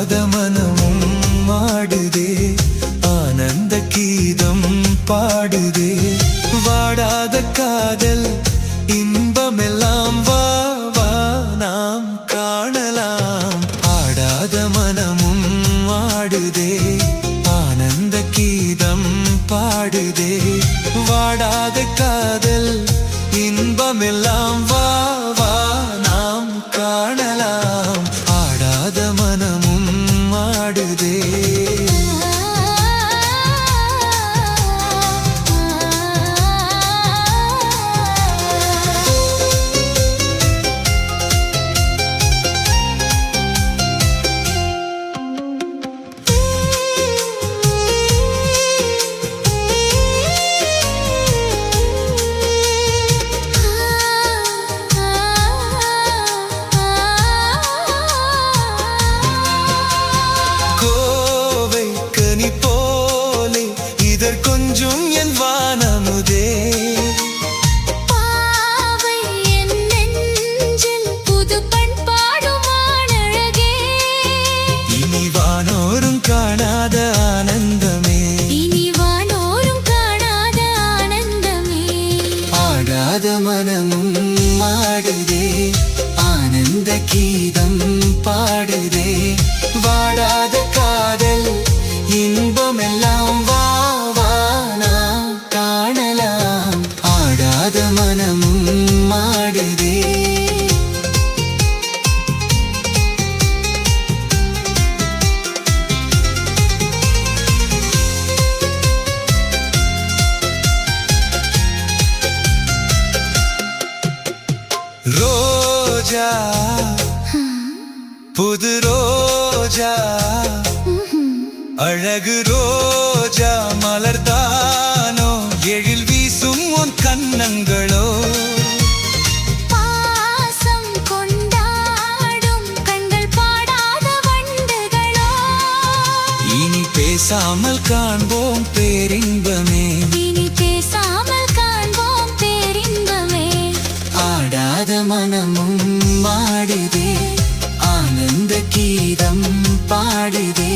ஆடாத மனமும் ஆடுதே, ஆனந்த கீதம் பாடுதே. வாடாத காதல் இன்பமெல்லாம் வா வா நாம் காணலாம். ஆடாத மனமும் ஆடுதே, ஆனந்த கீதம் பாடுதே. வாடாத காதல் இன்பமெல்லாம் வா வா நாம் காணலாம். ஆடாத மனமும் ஆடுதே. கொஞ்சம் என் வானமுதே, பாவை என் நெஞ்சில் புது பண்பாடும் அழகே. இனி வானோரும் காணாத ஆனந்தமே, இனி வானோரும் காணாத ஆனந்தமே. ஆடாத மனமும் ஆடுதே, ஆனந்த கீதம் பாடுதே. வாடாத காதல் இன்பமெல்லாம் வா காணலாம். ஆடாத மனமும் ஆடுதே. ரோஜா புது ரோஜா, அழகு ரோஜா மலர்தானோ, எழில் வீசும் உன் கன்னங்களோ. பாசம் கொண்டாடும் கண்கள் பாடாத வண்டுகளோ. இனி பேசாமல் காண்போம் பேரின்பமே, இனி பேசாமல் காண்போம் பேரின்பமே. ஆடாத மனமும் ஆடுதே, ஆனந்த கீதம் பாடுதே.